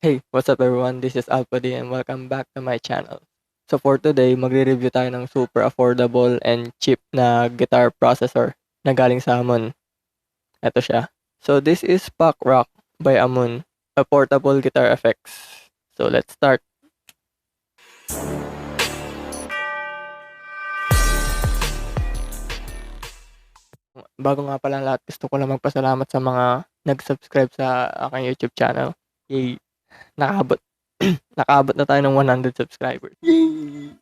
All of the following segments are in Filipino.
Hey, what's up everyone? This is Alpadi and welcome back to my channel. So for today, magre-review tayo ng super affordable and cheap na guitar processor na galing sa Ammoon. Ito siya. So this is Pockrock by Ammoon, a portable guitar effects. So let's start. Bago nga pala lahat, gusto ko lang magpasalamat sa mga nag-subscribe sa aking YouTube channel. Yay! Nakaabot. Nakaabot na tayo ng 100 subscribers. Yay!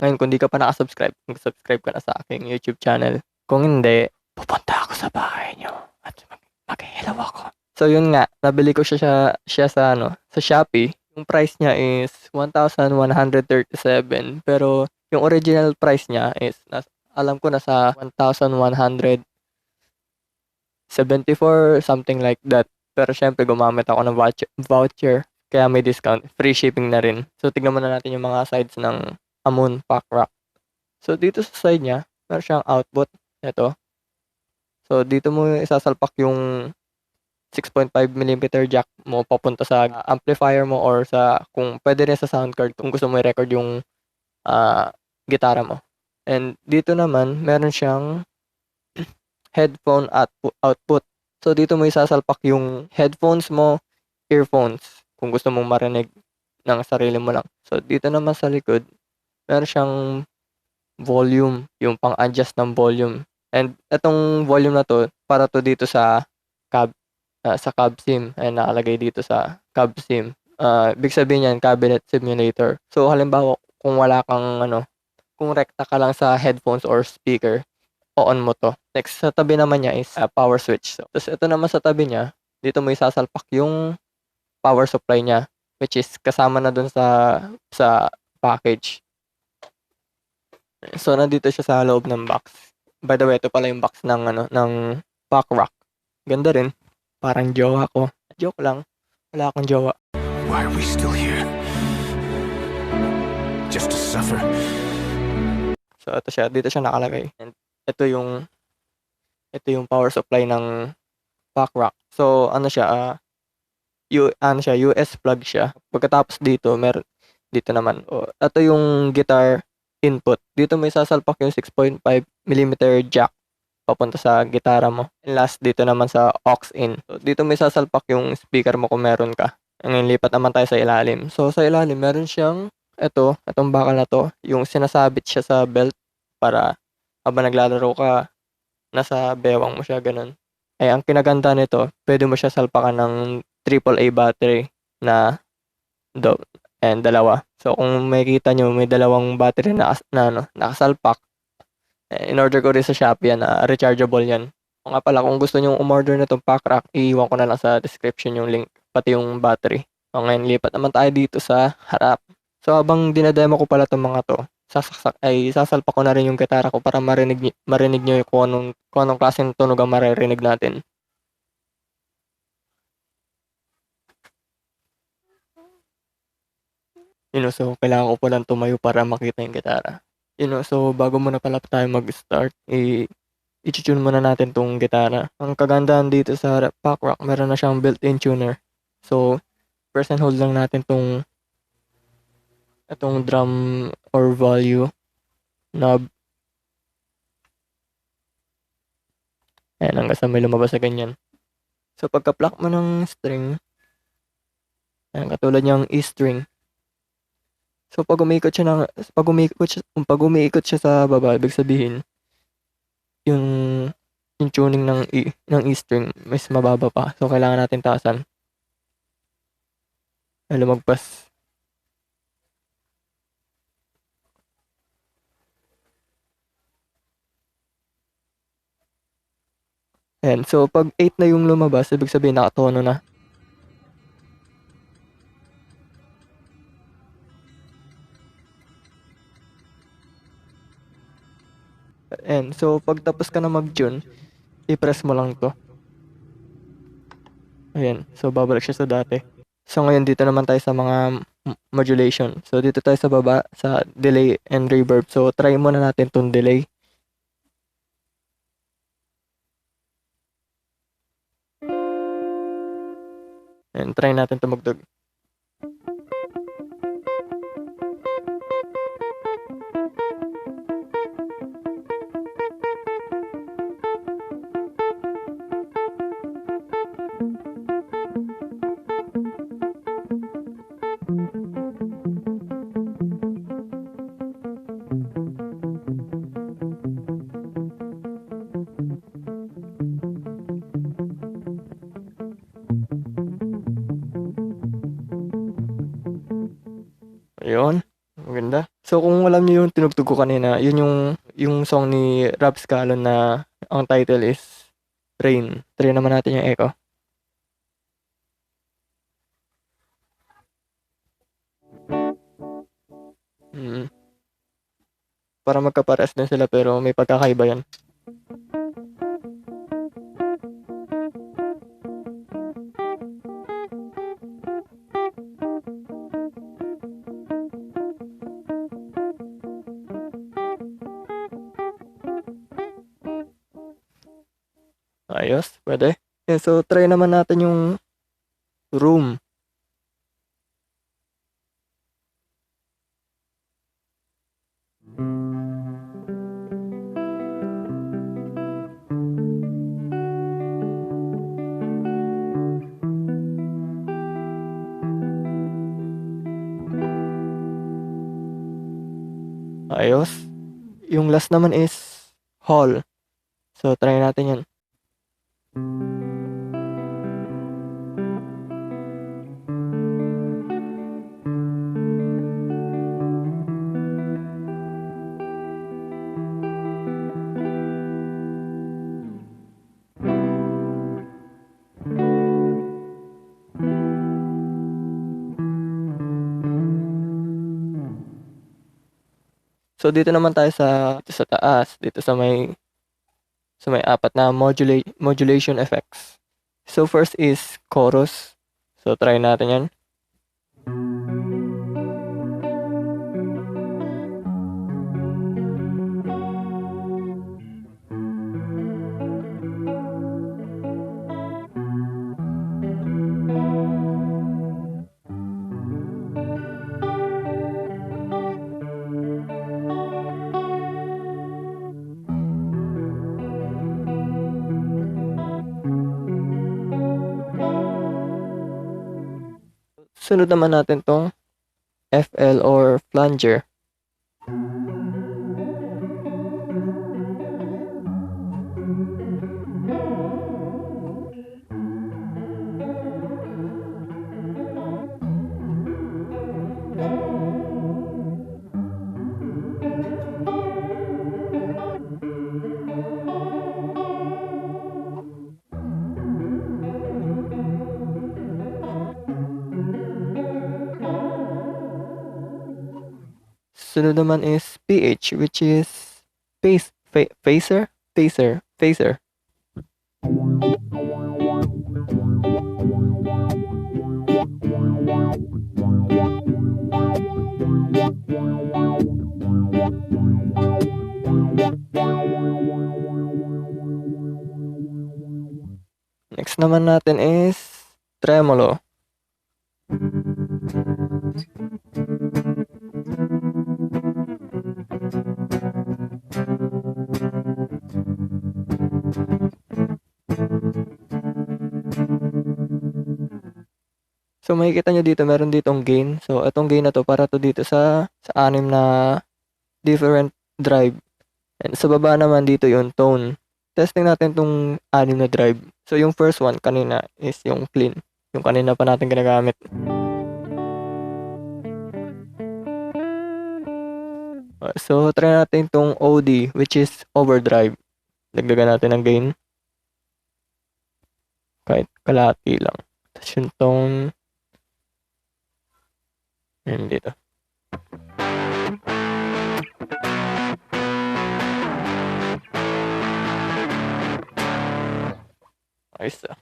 Ngayon, kung di ka pa nakasubscribe, mag-subscribe ka na sa aking YouTube channel. Kung hindi, pupunta ako sa bahay nyo at mag-hello ako. So yun nga, nabili ko siya sa Shopee. Yung price niya is 1,137, pero yung original price niya is alam ko nasa 1,174, something like that. Pero syempre gumamit ako ng voucher, kaya may discount, free shipping na rin. So tignan muna natin yung mga sides ng Ammoon Pockrock. So dito sa side niya, meron siyang output. Ito. So dito mo isasalpak yung 6.5mm jack mo papunta sa amplifier mo or sa kung pwede rin sa sound card kung gusto mo i-record yung gitara mo. And dito naman, meron siyang headphone output. So dito mo isasalpak yung headphones mo, earphones, kung gusto mong marinig ng sarili mo lang. So dito naman sa likod, meron siyang volume, yung pang-adjust ng volume. And itong volume na to, para to dito sa cab SIM. Ayan, nakalagay dito sa cab SIM. Ibig sabihin yan, cabinet simulator. So halimbawa, kung wala kang kung rekta ka lang sa headphones or speaker, on mo to. Next, sa tabi naman niya is power switch. So, tapos ito naman sa tabi niya, dito mo isasalpak yung power supply niya, which is kasama na dun sa package. So, nandito siya sa loob ng box. By the way, ito pala yung box ng Pockrock. Ganda rin. Parang jowa ko. Joke lang. Wala akong jowa. Why are we still here? Just to suffer? So, ito siya. Dito siya nakalagay. And ito yung power supply ng Pockrock. So, US plug siya. Pagkatapos dito, dito naman. Ito yung guitar input. Dito may sasalpak yung 6.5mm jack papunta sa gitara mo. And last, dito naman sa aux in. So, dito may sasalpak yung speaker mo kung meron ka. Ngayon, lipat naman tayo sa ilalim. So, sa ilalim, meron siyang itong bakal na to. Yung sinasabit siya sa belt para habang naglalaro ka, nasa bewang mo siya, ganun. Ay, ang kinaganda nito, pwede mo siya salpakan ng AAA battery na and dalawa. So, kung makikita nyo, may dalawang battery na nakasalpak. In order ko rin sa Shopee yan, rechargeable yan. O nga pala, kung gusto nyo umorder na itong Pockrock, iiwan ko na lang sa description yung link, pati yung battery. O ngayon, lipat naman tayo dito sa harap. So, habang dinademo ko pala itong mga to, sasalpak ko na rin yung gitara ko para marinig nyo kung anong klaseng tunog ang maririnig natin. So kailangan ko palang tumayo para makita yung gitara. So bago muna pala tayo mag-start, i-tune muna natin tong gitara. Ang kagandahan dito sa Pockrock, meron na siyang built-in tuner. So, press and hold lang natin itong drum or value knob. Ayan, hanggang sa may lumabas na ganyan. So, pagka-pluck mo ng string, ayan, katulad niyang E-string. So, pag umiikot siya sa baba, ibig sabihin, yung tuning ng E-string, mas mababa pa. So, kailangan natin taasan. Ay, lumagpas. Ayan, so pag 8 na yung lumabas, ibig sabihin nakatono na. Ayan, so pag tapos ka na mag-tune, i-press mo lang to. Ayan, so babalik siya sa dati. So ngayon dito naman tayo sa mga modulation. So dito tayo sa baba, sa delay and reverb. So try muna natin tong delay. And try natin tumugtog. Ayun, maganda. So kung alam niyo yung tinugtog ko kanina, yun yung song ni Rap Scalon na ang title is Rain. Try naman natin yung echo. Para magkapares din sila pero may pagkakaiba yan. Ayos, pwede. Yeah, so try naman natin yung room. Ayos. Yung last naman is hall. So try natin yan. So dito naman tayo sa taas, dito sa may apat na modulation effects. So first is chorus. So try natin yan. Sunod naman natin tong FL or Flanger. Sunod naman is PH, which is phaser. Next naman natin is Tremolo. So makikita nyo dito, meron ditong gain. So itong gain na to para to dito sa 6 na different drive. And sa baba naman dito yung tone. Testing natin tong 6 na drive. So yung first one kanina is yung clean. Yung kanina pa natin ginagamit. So try natin tong OD, which is overdrive. Dagdagan natin ng gain. Kahit kalahati lang. Tapos yung tone. Yan dito. Ayos ah.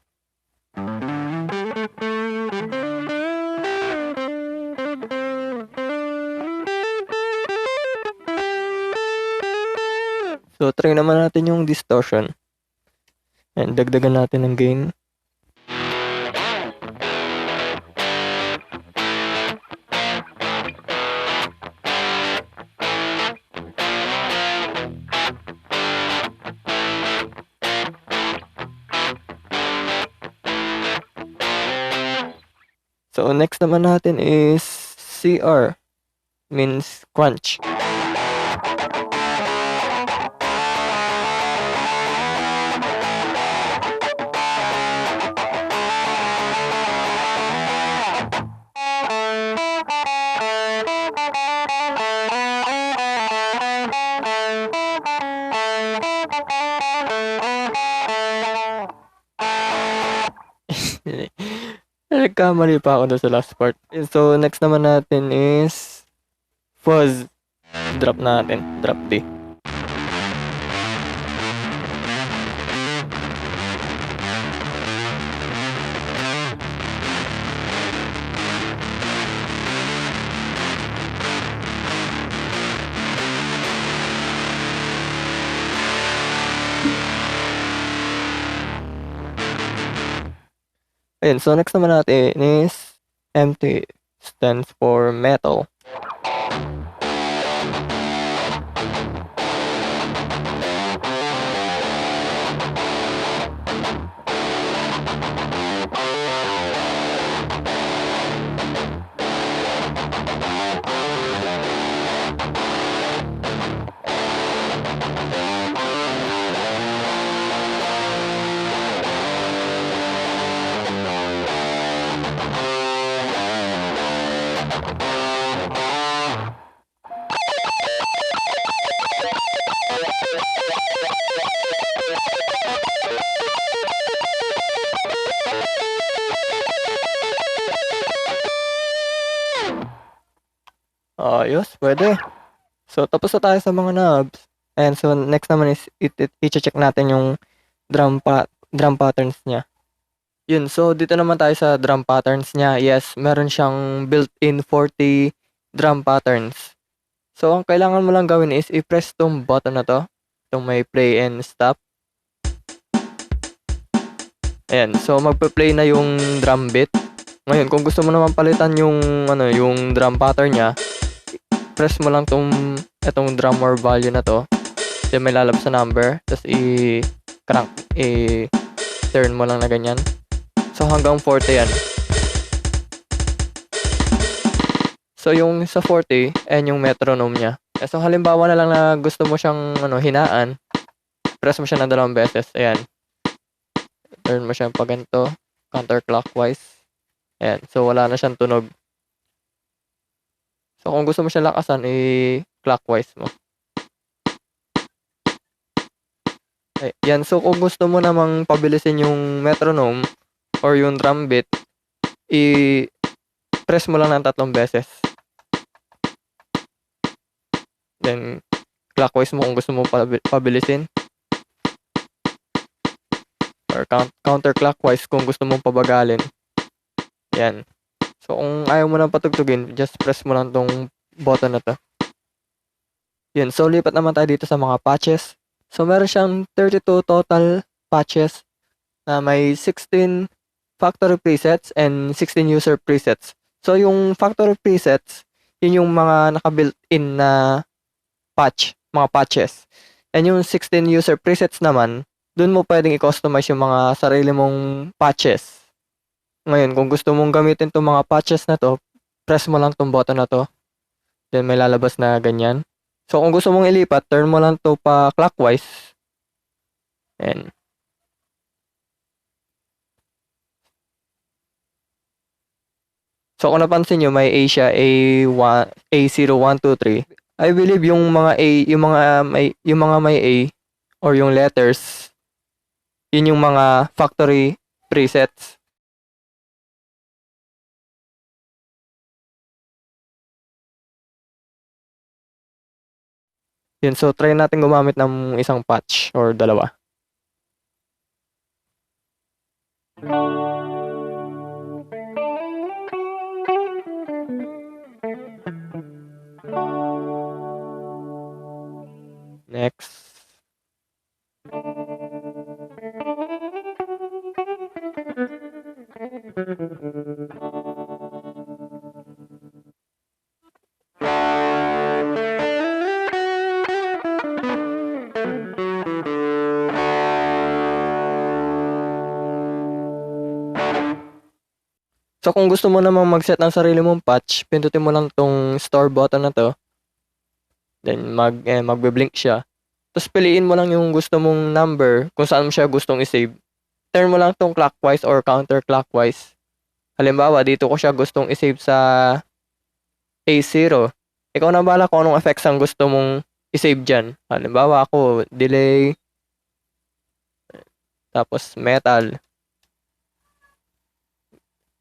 So try naman natin yung distortion. And dagdagan natin ng gain. So, next naman natin is CR, means crunch. Nagkamali pa ako doon sa last part. So, next naman natin is Fuzz. Drop natin. Drop D. Ayun, so next naman natin is MT. Stands for metal. Ayos, pwede. So, tapos na tayo sa mga knobs. And so, next naman is i-check natin yung drum patterns niya. Yun, so dito naman tayo sa drum patterns niya. Yes, meron siyang built-in 40 drum patterns. So, ang kailangan mo lang gawin is i-press tong button na to. Itong may play and stop. Ayan, so magpe-play na yung drum beat. Ngayon, kung gusto mo naman palitan yung yung drum pattern niya, press mo lang itong drum or value na to. Then may lalabas sa number, tapos turn mo lang na ganyan. So hanggang 40 yan. So yung sa 40, and yung metronome niya. So halimbawa na lang na gusto mo siyang hinaan, press mo siya ng 2 beses. Ayan. Turn mo siya pa ganito, counterclockwise. Ayan. So wala na siyang tunog. So kung gusto mo siya lakasan, clockwise mo. Yan. So kung gusto mo namang pabilisin yung metronome or yung drum beat, press mo lang ng 3 beses. Then clockwise mo kung gusto mo pabilisin. Or counterclockwise kung gusto mong pabagalin. Yan. So kung ayaw mo nang patugtugin, just press mo lang tong button na to. Yan. So lipat naman tayo dito sa mga patches. So meron siyang 32 total patches na may 16 factory presets and 16 user presets. So yung factory presets, yun yung mga naka-built-in na mga patches. And yung 16 user presets naman, dun mo pwedeng i-customize yung mga sarili mong patches. Ngayon, kung gusto mong gamitin itong mga patches na to, press mo lang tong button na to. Then may lalabas na ganyan. So kung gusto mong ilipat, turn mo lang to pa clockwise. And so kung napansin nyo, may A siya, A1, A0, 1, 2, 3. I believe yung mga A, yung mga may A or yung letters, yun yung mga factory presets. Yun, so try natin gumamit ng isang patch or 2. Next. So kung gusto mo namang mag-set ng sarili mong patch, pindutin mo lang tong store button na to. Then magbe-blink siya. Tapos piliin mo lang yung gusto mong number kung saan mo siya gustong i-save. Turn mo lang tong clockwise or counterclockwise. Halimbawa, dito ko siya gustong i-save sa A0. Ikaw na bahala kung anong effects ang gusto mong i-save dyan. Halimbawa ako, delay, tapos metal,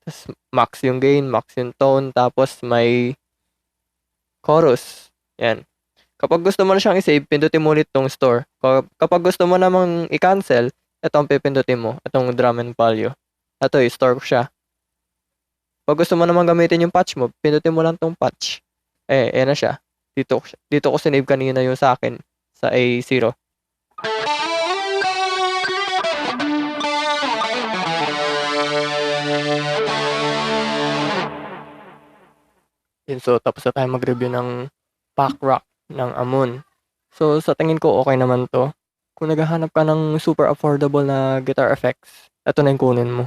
tapos max yung gain, max yung tone, tapos may chorus. Yan. Kapag gusto mo na siyang i-save, pindutin mo ulit tong store. Kapag gusto mo namang i-cancel, ito ang pipindutin mo, itong drum and value. Ito, i-store ko siya. Pag gusto mo namang gamitin yung patch mo, pindutin mo lang tong patch. Ayan na siya. Dito ko sinave kanina yung sa akin, sa A0. Yun, so tapos na tayo mag-review ng Pockrock ng Ammoon. So sa tingin ko okay naman to. Kung naghahanap ka ng super affordable na guitar effects, ito na yung kunin mo.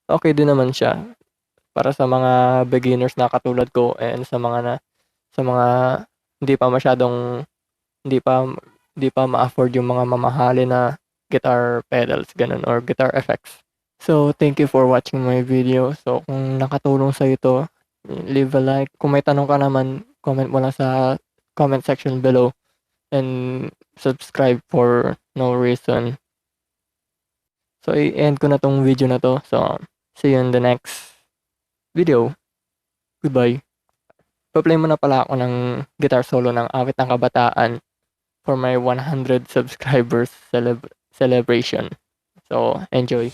Okay din naman siya para sa mga beginners na katulad ko and sa mga hindi pa masyadong hindi pa ma-afford yung mga mamahali na guitar pedals ganun or guitar effects. So thank you for watching my video. So kung nakatulong sa ito, leave a like. Kung may tanong ka naman, comment mo lang sa comment section below and subscribe for no reason. So i-end ko na tong video na to. So see you in the next video. Goodbye. Pa-play mo na pala ako ng guitar solo ng Awit ng Kabataan for my 100 subscribers celebration. So enjoy.